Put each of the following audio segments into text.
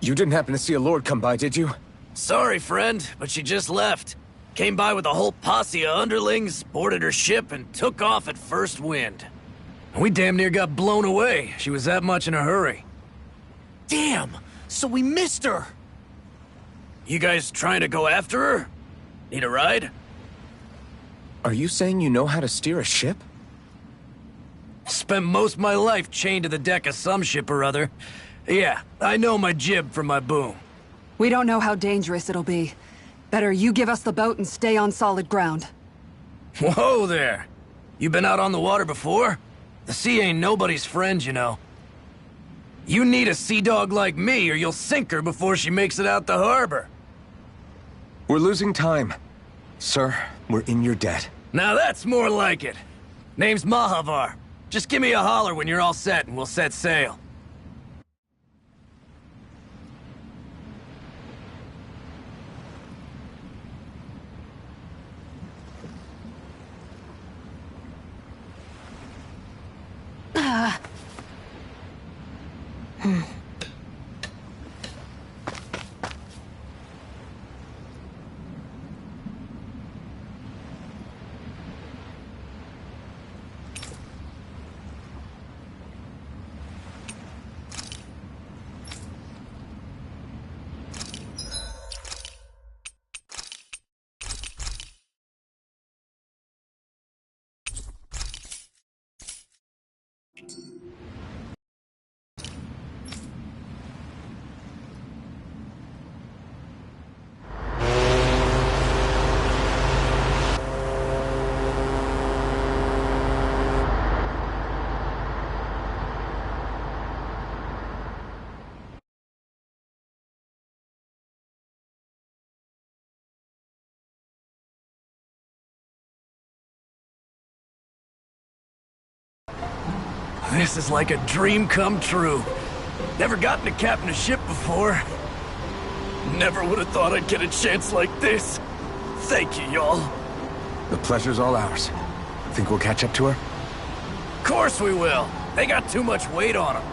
You didn't happen to see a lord come by, did you? Sorry, friend, but she just left. Came by with a whole posse of underlings, boarded her ship, and took off at first wind. We damn near got blown away. She was that much in a hurry. Damn! So we missed her! You guys trying to go after her? Need a ride? Are you saying you know how to steer a ship? Spent most of my life chained to the deck of some ship or other. Yeah, I know my jib from my boom. We don't know how dangerous it'll be. Better you give us the boat and stay on solid ground. Whoa there! You been out on the water before? The sea ain't nobody's friend, you know. You need a sea dog like me, or you'll sink her before she makes it out the harbor. We're losing time. Sir, we're in your debt. Now that's more like it. Name's Mahavar. Just give me a holler when you're all set and we'll set sail. This is like a dream come true. Never gotten to captain a ship before. Never would have thought I'd get a chance like this. Thank you, y'all. The pleasure's all ours. Think we'll catch up to her? Course we will. They got too much weight on them.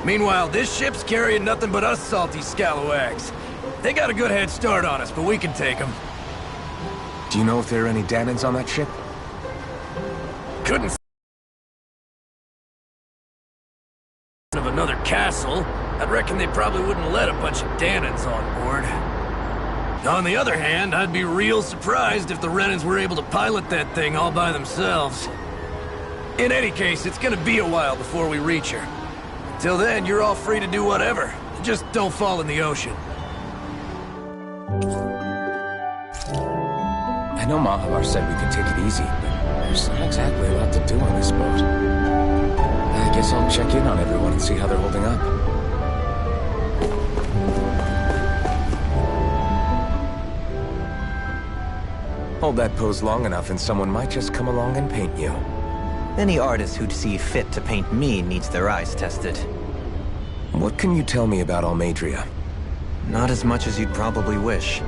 Meanwhile, this ship's carrying nothing but us salty scalawags. They got a good head start on us, but we can take them. Do you know if there are any Danans on that ship? Couldn't of another castle. I'd reckon they probably wouldn't let a bunch of Danans on board. On the other hand, I'd be real surprised if the Renans were able to pilot that thing all by themselves. In any case, it's gonna be a while before we reach her. Till then, you're all free to do whatever. Just don't fall in the ocean. I know Mahavar said we could take it easy, but there's not exactly a lot to do on this boat. I guess I'll check in on everyone and see how they're holding up. Hold that pose long enough and someone might just come along and paint you. Any artist who'd see fit to paint me needs their eyes tested. What can you tell me about Almadria? Not as much as you'd probably wish.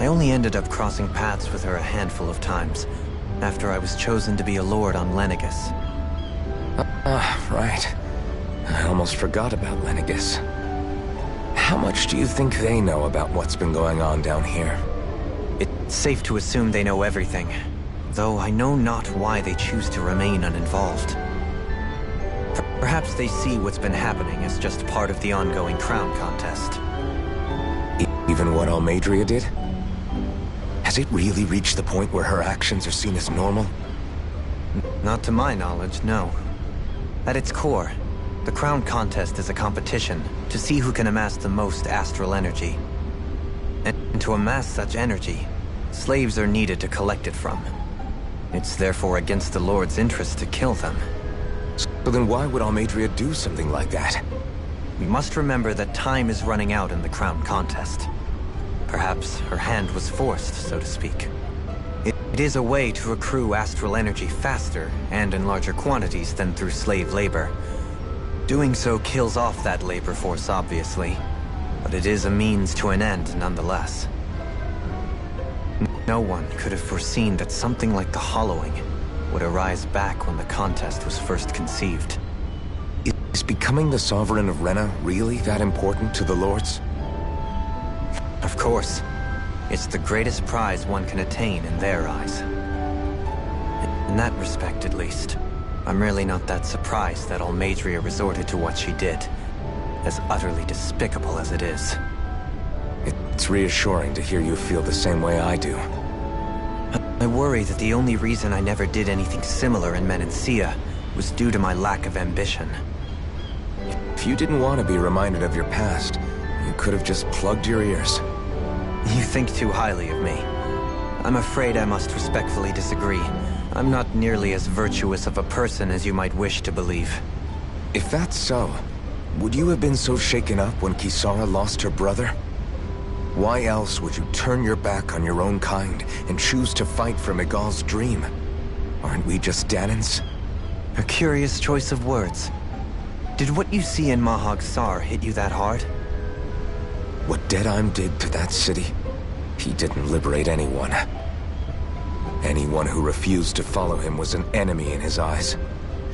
only ended up crossing paths with her a handful of times, after I was chosen to be a lord on Lenegus. Right. I almost forgot about Lenegus. How much do you think they know about what's been going on down here? It's safe to assume they know everything, though I know not why they choose to remain uninvolved. Perhaps they see what's been happening as just part of the ongoing crown contest. Even what Almadria did? Has it really reached the point where her actions are seen as normal? Not to my knowledge, no. At its core, the crown contest is a competition to see who can amass the most astral energy. And to amass such energy, slaves are needed to collect it from. It's therefore against the Lord's interest to kill them. So then why would Almadria do something like that? We must remember that time is running out in the crown contest. Perhaps her hand was forced, so to speak. It is a way to accrue astral energy faster and in larger quantities than through slave labor. Doing so kills off that labor force, obviously, but it is a means to an end nonetheless. No one could have foreseen that something like the Hollowing would arise back when the contest was first conceived. Is becoming the Sovereign of Rena really that important to the Lords? Of course. It's the greatest prize one can attain in their eyes. In that respect, at least, I'm really not that surprised that Almadria resorted to what she did, as utterly despicable as it is. It's reassuring to hear you feel the same way I do. I worry that the only reason I never did anything similar in Menancia was due to my lack of ambition. If you didn't want to be reminded of your past, you could have just plugged your ears. You think too highly of me. I'm afraid I must respectfully disagree. I'm not nearly as virtuous of a person as you might wish to believe. If that's so, would you have been so shaken up when Kisara lost her brother? Why else would you turn your back on your own kind and choose to fight for Miguel's dream? Aren't we just Danans? A curious choice of words. Did what you see in Mahag Sar hit you that hard? What Deadheim did to that city, he didn't liberate anyone. Anyone who refused to follow him was an enemy in his eyes.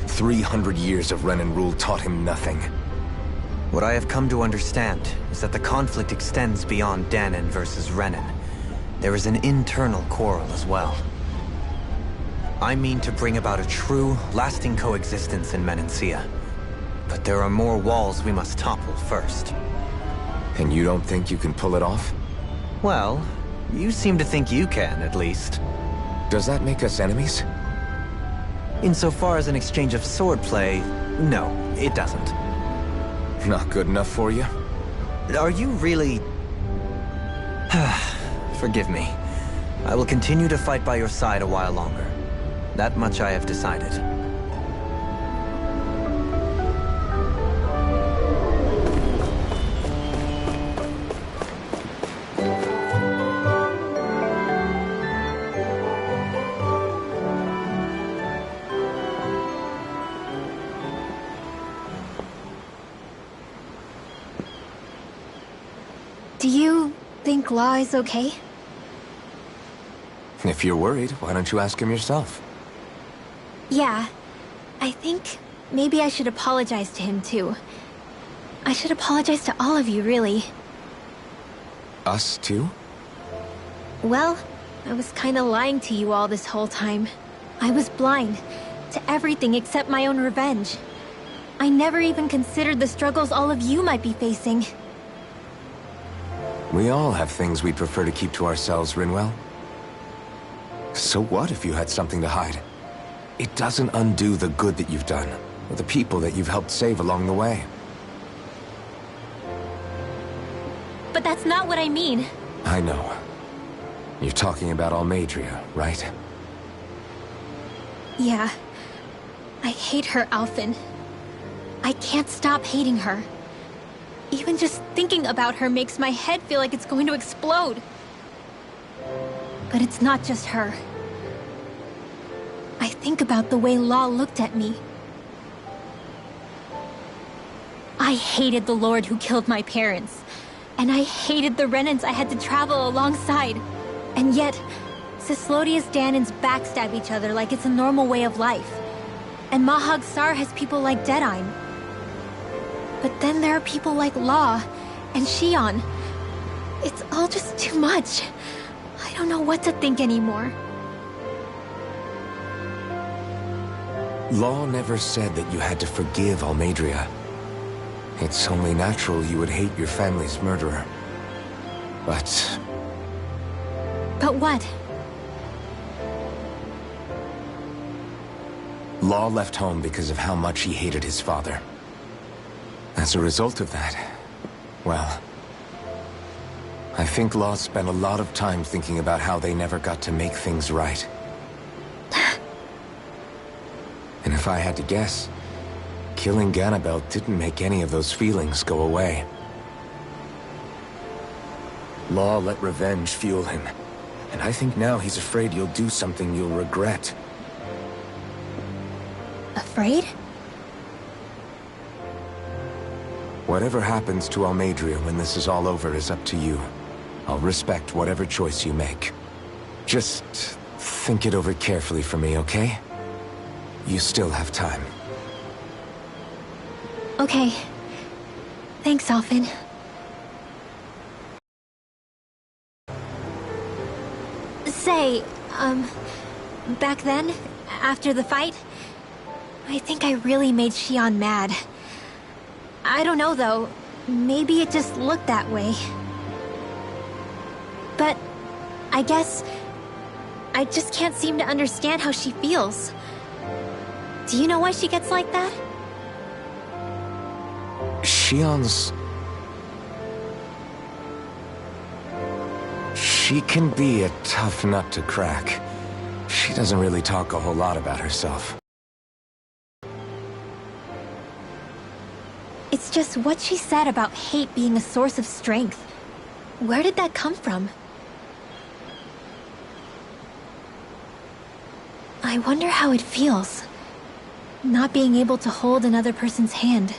300 years of Renan rule taught him nothing. What I have come to understand is that the conflict extends beyond Danan versus Renan. There is an internal quarrel as well. I mean to bring about a true, lasting coexistence in Menancia. But there are more walls we must topple first. And you don't think you can pull it off? Well, you seem to think you can, at least. Does that make us enemies? Insofar as an exchange of swordplay, no, it doesn't. Not good enough for you? Are you really... Forgive me. I will continue to fight by your side a while longer. That much I have decided. Do you think Law is okay? If you're worried, why don't you ask him yourself? Yeah. I think maybe I should apologize to him too. I should apologize to all of you, really. Us too? Well, I was kinda lying to you all this whole time. I was blind to everything except my own revenge. I never even considered the struggles all of you might be facing. We all have things we'd prefer to keep to ourselves, Rinwell. So what if you had something to hide? It doesn't undo the good that you've done, or the people that you've helped save along the way. But that's not what I mean. I know. You're talking about Almadria, right? Yeah. I hate her, Alphen. I can't stop hating her. Even just thinking about her makes my head feel like it's going to explode. But it's not just her. I think about the way Law looked at me. I hated the Lord who killed my parents. And I hated the Renans I had to travel alongside. And yet, Cyslodia's Danans backstab each other like it's a normal way of life. And Mahag Sar has people like Deadeye. But then there are people like Law and Shion. It's all just too much. I don't know what to think anymore. Law never said that you had to forgive Almeidrea. It's only natural you would hate your family's murderer. But... But what? Law left home because of how much he hated his father. As a result of that, well... I think Law spent a lot of time thinking about how they never got to make things right. And if I had to guess, killing Ganabel didn't make any of those feelings go away. Law let revenge fuel him, and I think now he's afraid you'll do something you'll regret. Afraid? Whatever happens to Almeidrea when this is all over is up to you. I'll respect whatever choice you make. Just think it over carefully for me, okay? You still have time. Okay. Thanks, Alphen. Say, back then, after the fight, I think I really made Shion mad. I don't know, though. Maybe it just looked that way. But I guess I just can't seem to understand how she feels. Do you know why she gets like that? Shion's... She can be a tough nut to crack. She doesn't really talk a whole lot about herself. It's just what she said about hate being a source of strength. Where did that come from? I wonder how it feels, not being able to hold another person's hand.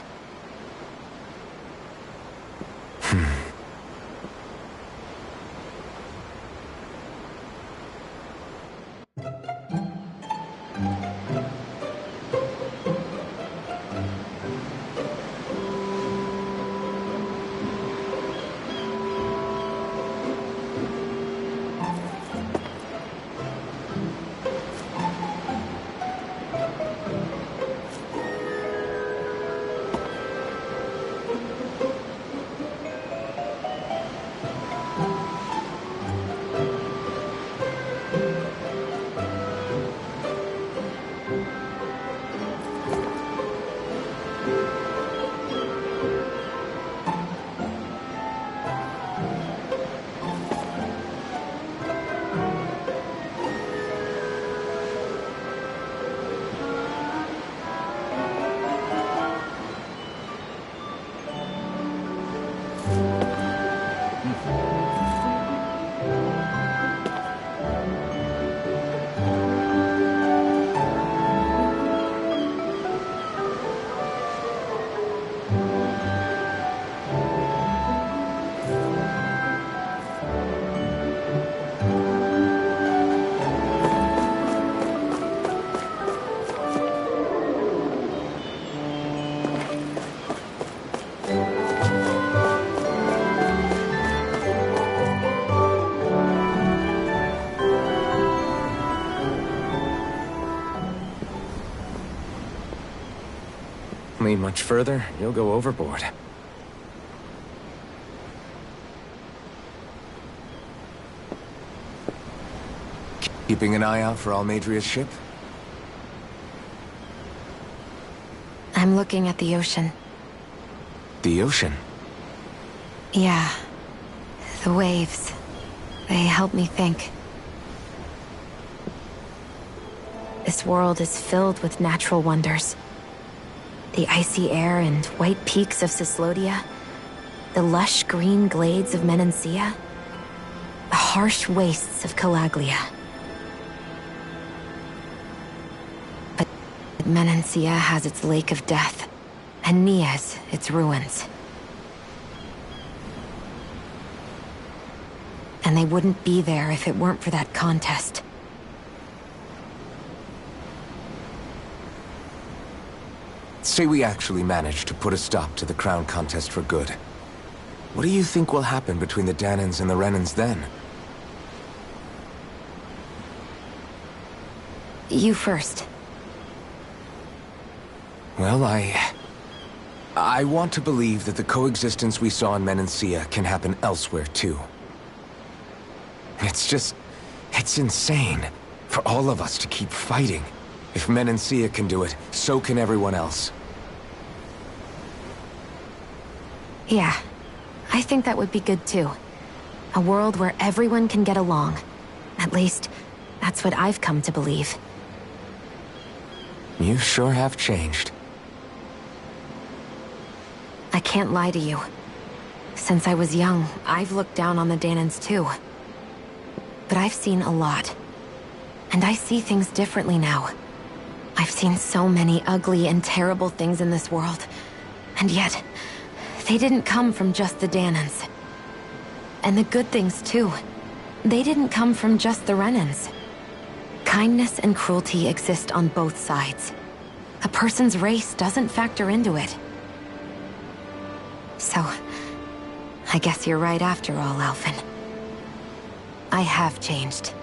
Lean much further, you'll go overboard. Keeping an eye out for Almeidrea's ship? I'm looking at the ocean. The ocean? Yeah. The waves. They help me think. This world is filled with natural wonders. The icy air and white peaks of Cyslodia, the lush green glades of Menancia, the harsh wastes of Calaglia. But Menancia has its Lake of Death, and Nias its ruins. And and they wouldn't be there if it weren't for that contest. Say we actually managed to put a stop to the crown contest for good. What do you think will happen between the Danans and the Renans then? You first. Well, I want to believe that the coexistence we saw in Menancia can happen elsewhere, too. It's insane for all of us to keep fighting. If Menancia can do it, so can everyone else. Yeah, I think that would be good too. A world where everyone can get along. At least, that's what I've come to believe. You sure have changed. I can't lie to you. Since I was young, I've looked down on the Danans too. But I've seen a lot. And I see things differently now. I've seen so many ugly and terrible things in this world. And yet, they didn't come from just the Danans. And the good things too. They didn't come from just the Renans. Kindness and cruelty exist on both sides. A person's race doesn't factor into it. So, I guess you're right after all, Alphen. I have changed.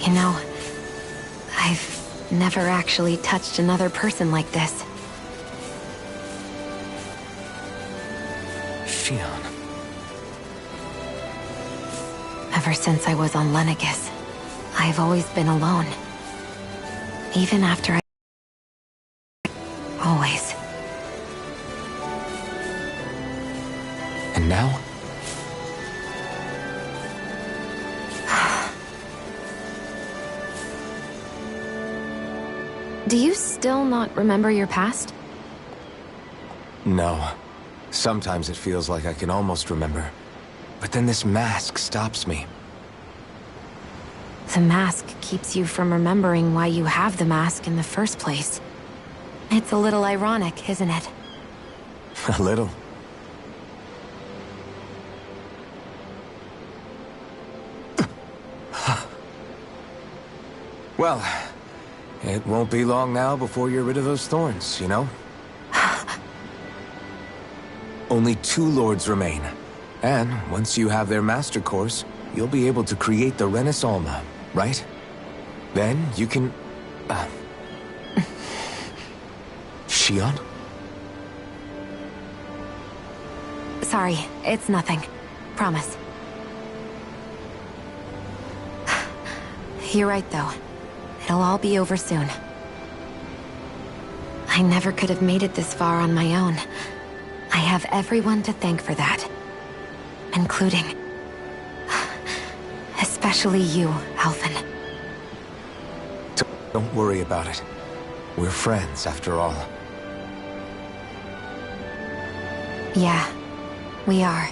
You know, I've never actually touched another person like this. Shion. Ever since I was on Lenegis, I've always been alone. Even after I... Always. And now? Do you still not remember your past? No. Sometimes it feels like I can almost remember. But then this mask stops me. The mask keeps you from remembering why you have the mask in the first place. It's a little ironic, isn't it? A little. Well, it won't be long now before you're rid of those thorns, you know? Only 2 lords remain. And once you have their master course, you'll be able to create the Renis Alma, right? Then you can... Shion? Sorry, it's nothing. Promise. You're right, though. It'll all be over soon. I never could have made it this far on my own. I have everyone to thank for that. Including... especially you, Alphen. Don't worry about it. We're friends, after all. Yeah, we are.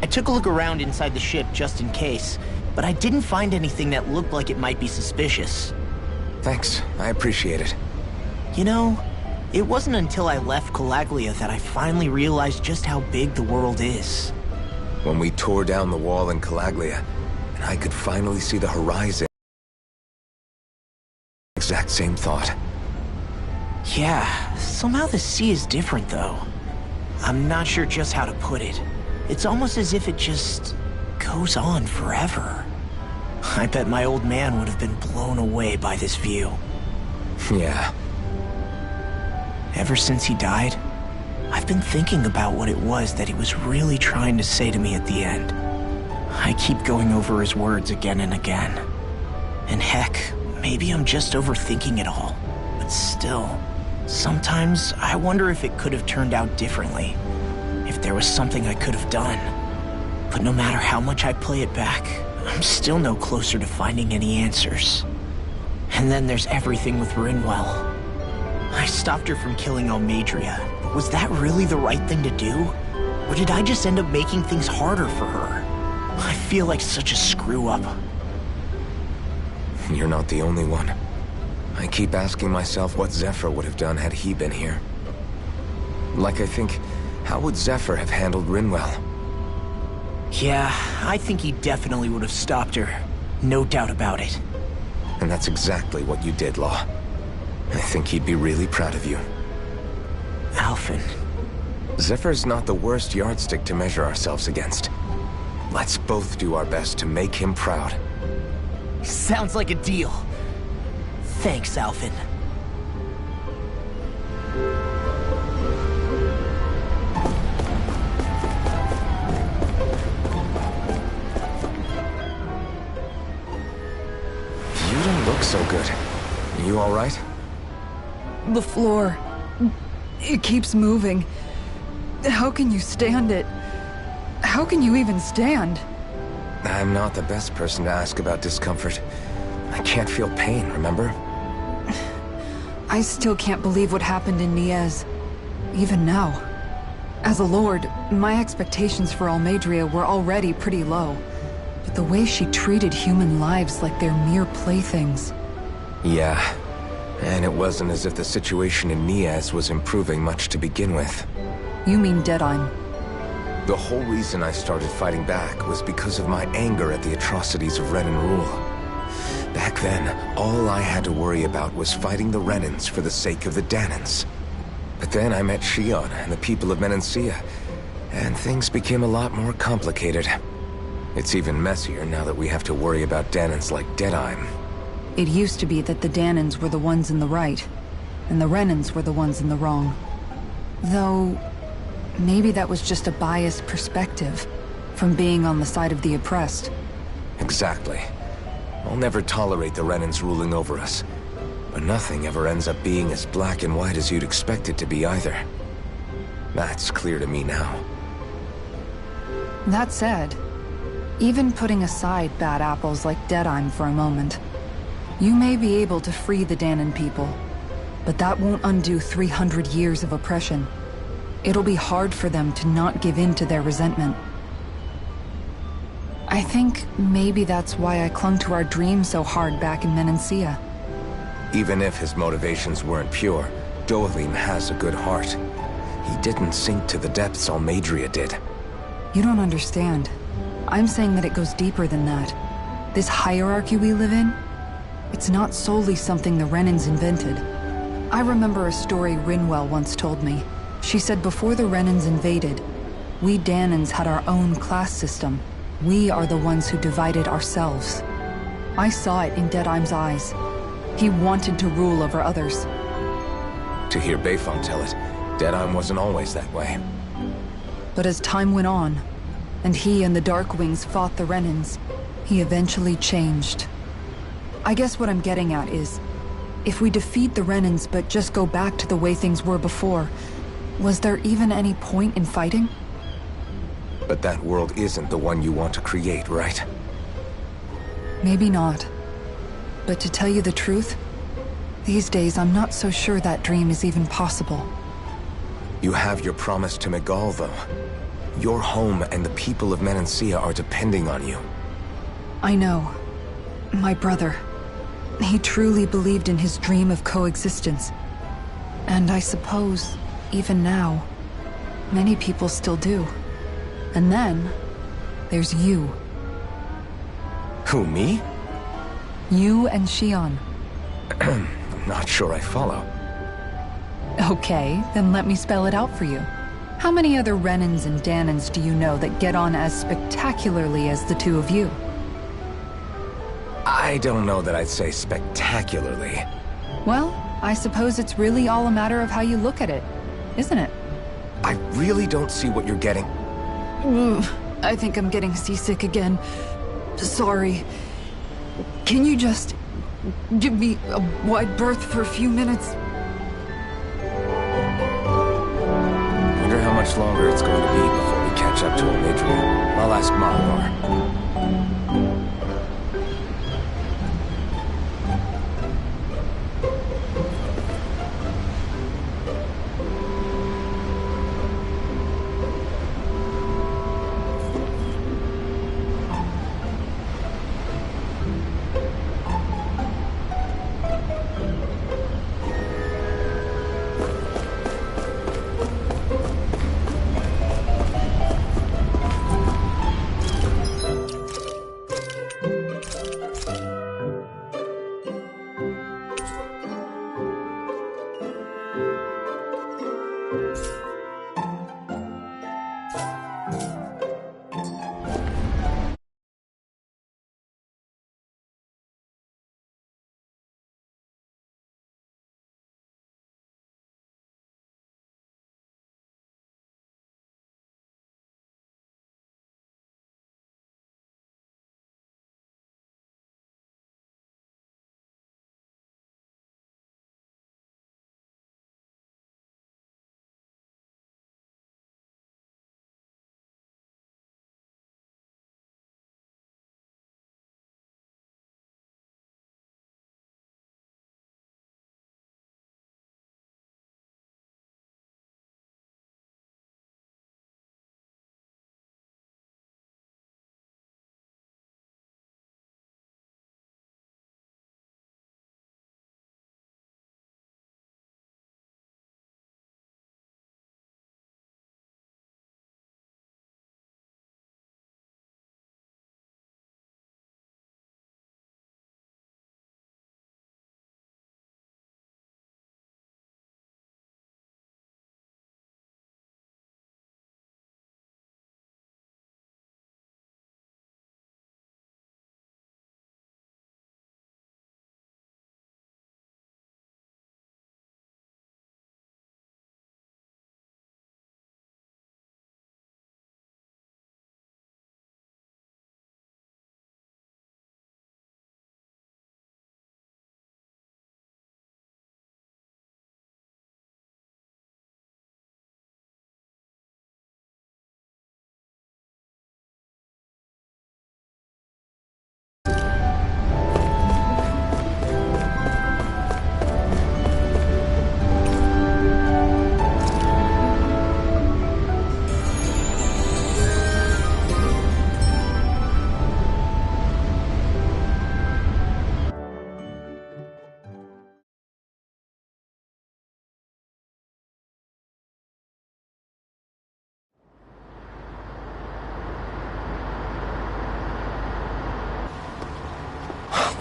I took a look around inside the ship just in case, but I didn't find anything that looked like it might be suspicious. Thanks, I appreciate it. You know, it wasn't until I left Calaglia that I finally realized just how big the world is. When we tore down the wall in Calaglia, and I could finally see the horizon. Exact same thought. Yeah, somehow the sea is different though. I'm not sure just how to put it. It's almost as if it just goes on forever. I bet my old man would have been blown away by this view. Yeah. Ever since he died, I've been thinking about what it was that he was really trying to say to me at the end. I keep going over his words again and again. And heck, maybe I'm just overthinking it all. But still, sometimes I wonder if it could have turned out differently. If there was something I could have done. But no matter how much I play it back, I'm still no closer to finding any answers. And then there's everything with Rinwell. I stopped her from killing Almadria, but was that really the right thing to do? Or did I just end up making things harder for her? I feel like such a screw-up. You're not the only one. I keep asking myself what Zephyr would have done had he been here. Like I think, how would Zephyr have handled Rinwell? Yeah, I think he definitely would have stopped her. No doubt about it. And that's exactly what you did, Law. I think he'd be really proud of you. Alphen. Zephyr's not the worst yardstick to measure ourselves against. Let's both do our best to make him proud. Sounds like a deal. Thanks, Alphen. You don't look so good. You all right? The floor. It keeps moving. How can you stand it? How can you even stand? I'm not the best person to ask about discomfort. I can't feel pain, remember? I still can't believe what happened in Niez. Even now. As a lord, my expectations for Almadria were already pretty low. But the way she treated human lives like they're mere playthings. Yeah. And it wasn't as if the situation in Niez was improving much to begin with. You mean Deadheim? The whole reason I started fighting back was because of my anger at the atrocities of Renan rule. Back then, all I had to worry about was fighting the Renans for the sake of the Danans. But then I met Shion and the people of Menancia, and things became a lot more complicated. It's even messier now that we have to worry about Danans like Deadheim. It used to be that the Danans were the ones in the right, and the Renans were the ones in the wrong. Though, maybe that was just a biased perspective, from being on the side of the oppressed. Exactly. I'll never tolerate the Renans ruling over us. But nothing ever ends up being as black and white as you'd expect it to be either. That's clear to me now. That said, even putting aside bad apples like Deadheim for a moment, you may be able to free the Danan people, but that won't undo 300 years of oppression. It'll be hard for them to not give in to their resentment. I think maybe that's why I clung to our dream so hard back in Menancia. Even if his motivations weren't pure, Dohalim has a good heart. He didn't sink to the depths Almadria did. You don't understand. I'm saying that it goes deeper than that. This hierarchy we live in, it's not solely something the Renans invented. I remember a story Rinwell once told me. She said before the Renans invaded, we Danans had our own class system. We are the ones who divided ourselves. I saw it in Deadheim's eyes. He wanted to rule over others. To hear Beifong tell it, Deadheim wasn't always that way. But as time went on, and he and the Darkwings fought the Renans, he eventually changed. I guess what I'm getting at is, if we defeat the Renans but just go back to the way things were before, was there even any point in fighting? But that world isn't the one you want to create, right? Maybe not. But to tell you the truth, these days I'm not so sure that dream is even possible. You have your promise to Megal, though. Your home and the people of Menancia are depending on you. I know. My brother. He truly believed in his dream of coexistence. And I suppose, even now, many people still do. And then, there's you. Who, me? You and Shion. I'm not sure I follow. Okay, then let me spell it out for you. How many other Renans and Danans do you know that get on as spectacularly as the two of you? I don't know that I'd say spectacularly. Well, I suppose it's really all a matter of how you look at it, isn't it? I really don't see what you're getting. I think I'm getting seasick again. Sorry. Can you just Give me a wide berth for a few minutes. Wonder how much longer it's going to be before we catch up to Omidria. I'll ask Marvar.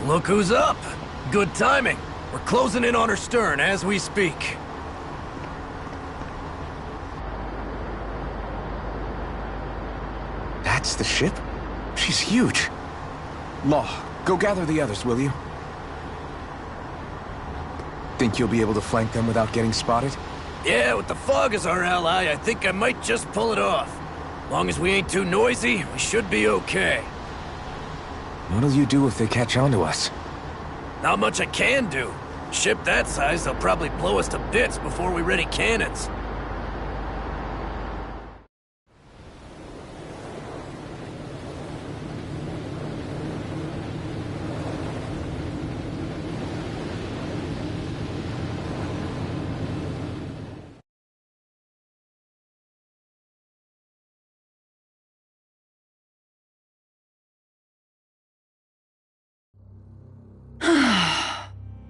Look who's up! Good timing. We're closing in on her stern as we speak. That's the ship? She's huge. Law, go gather the others, will you? Think you'll be able to flank them without getting spotted? Yeah, with the fog as our ally, I think I might just pull it off. Long as we ain't too noisy, we should be okay. What'll you do if they catch on to us? Not much I can do. Ship that size, they'll probably blow us to bits before we ready cannons.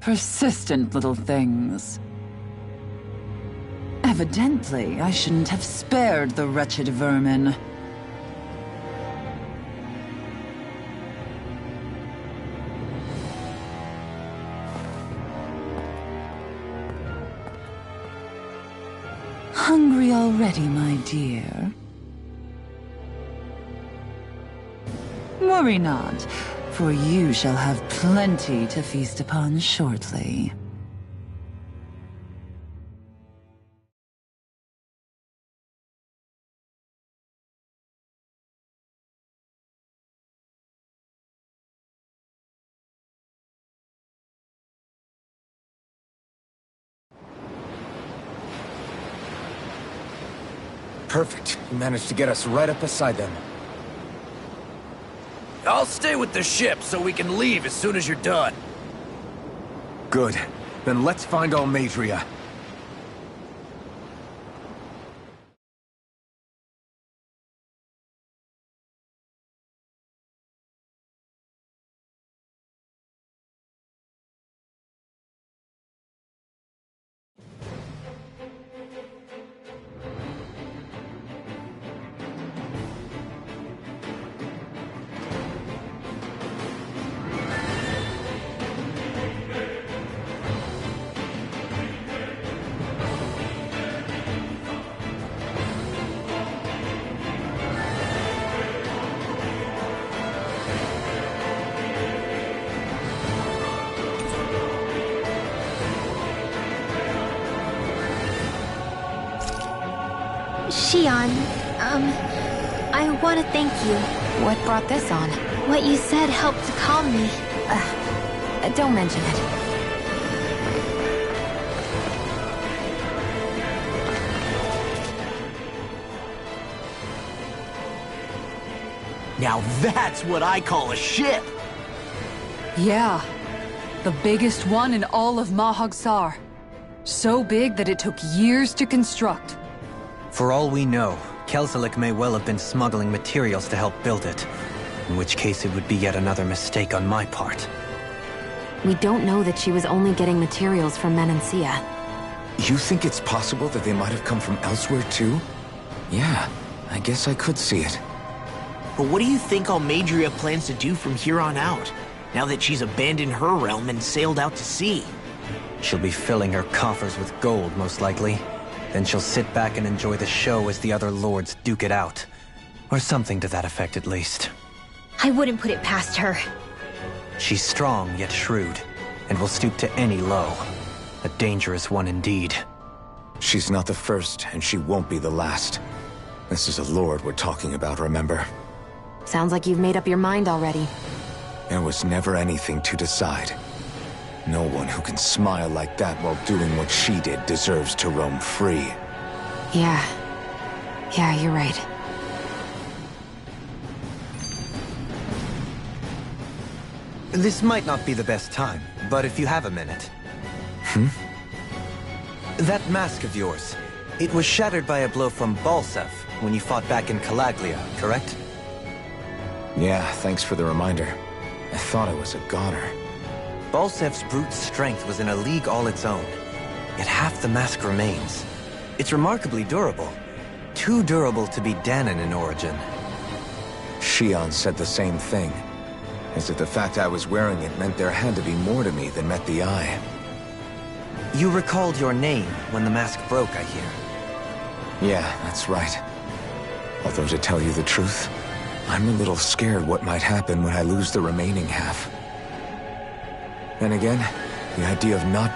Persistent little things. Evidently, I shouldn't have spared the wretched vermin. Hungry already, my dear? Worry not, for you shall have plenty to feast upon shortly. Perfect. You managed to get us right up beside them. I'll stay with the ship so we can leave as soon as you're done. Good. Then let's find Almadria. Xian, I want to thank you. What brought this on? What you said helped to calm me. Don't mention it. Now that's what I call a ship! Yeah. The biggest one in all of Mahagsar. So big that it took years to construct. For all we know, Kelzelik may well have been smuggling materials to help build it. In which case it would be yet another mistake on my part. We don't know that she was only getting materials from Menancia. You think it's possible that they might have come from elsewhere too? Yeah, I guess I could see it. But what do you think Almadria plans to do from here on out, now that she's abandoned her realm and sailed out to sea? She'll be filling her coffers with gold, most likely. Then she'll sit back and enjoy the show as the other lords duke it out. Or something to that effect, at least. I wouldn't put it past her. She's strong, yet shrewd, and will stoop to any low. A dangerous one indeed. She's not the first, and she won't be the last. This is a lord we're talking about, remember? Sounds like you've made up your mind already. There was never anything to decide. No one who can smile like that while doing what she did deserves to roam free. Yeah, you're right. This might not be the best time, but if you have a minute. That mask of yours, it was shattered by a blow from Balsev when you fought back in Calaglia, correct? Yeah, thanks for the reminder. I thought I was a goner. Balsev's brute strength was in a league all its own, yet half the mask remains. It's remarkably durable. Too durable to be Danon in origin. Xian said the same thing. As if the fact I was wearing it meant there had to be more to me than met the eye. You recalled your name when the mask broke, I hear. Yeah, that's right. Although to tell you the truth, I'm a little scared what might happen when I lose the remaining half. Then again, the idea of not...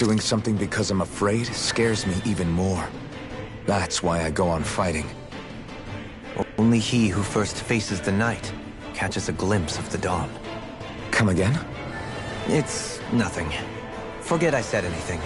doing something because I'm afraid scares me even more. That's why I go on fighting. Only he who first faces the night catches a glimpse of the dawn. Come again? It's nothing. Forget I said anything.